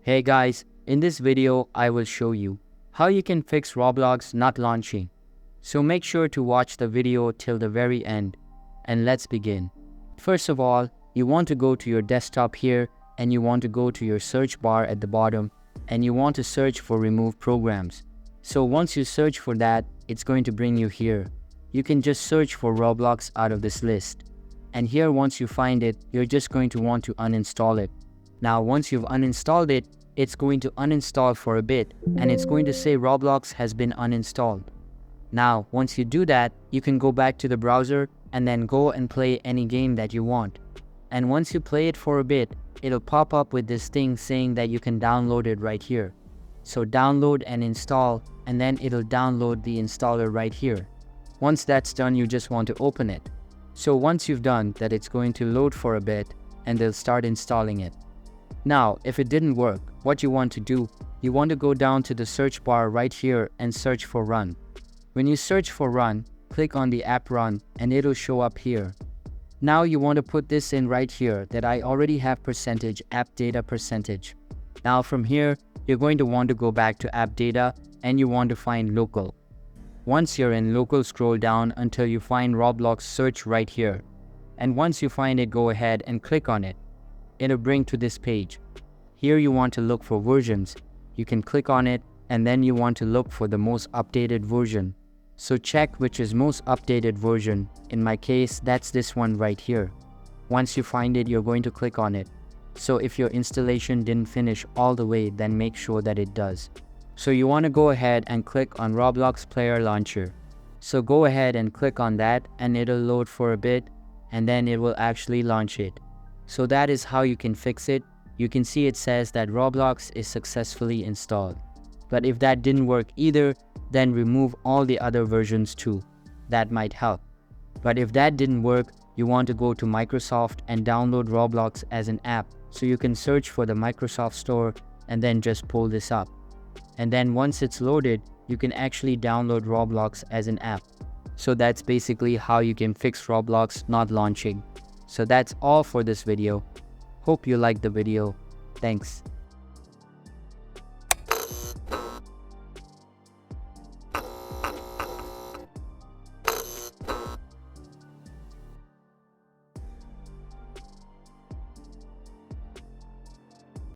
Hey guys, in this video I will show you how you can fix Roblox not launching. So make sure to watch the video till the very end and let's begin. First of all, you want to go to your desktop here and you want to go to your search bar at the bottom and you want to search for remove programs. So once you search for that, it's going to bring you here. You can just search for Roblox out of this list. And here once you find it, you're just going to want to uninstall it. Now once you've uninstalled it, it's going to uninstall for a bit and it's going to say Roblox has been uninstalled. Now once you do that, you can go back to the browser and then go and play any game that you want. And once you play it for a bit, it'll pop up with this thing saying that you can download it right here. So download and install, and then it'll download the installer right here. Once that's done, you just want to open it. So once you've done that, it's going to load for a bit and they'll start installing it. Now, if it didn't work, what you want to do, you want to go down to the search bar right here and search for run. When you search for run, click on the app run and it'll show up here. Now you want to put this in right here that I already have percentage app data percentage. Now from here, you're going to want to go back to app data and you want to find local. Once you're in local, scroll down until you find Roblox search right here. And once you find it, go ahead and click on it. It'll bring to this page. Here you want to look for versions. You can click on it and then you want to look for the most updated version. So check which is most updated version. In my case, that's this one right here. Once you find it, you're going to click on it. So if your installation didn't finish all the way, then make sure that it does. So you want to go ahead and click on Roblox Player Launcher. So go ahead and click on that and it'll load for a bit and then it will actually launch it. So that is how you can fix it. You can see it says that Roblox is successfully installed. But if that didn't work either, then remove all the other versions too. That might help. But if that didn't work, you want to go to Microsoft and download Roblox as an app. So you can search for the Microsoft Store and then just pull this up. And then once it's loaded, you can actually download Roblox as an app. So that's basically how you can fix Roblox not launching. So that's all for this video. Hope you liked the video. Thanks.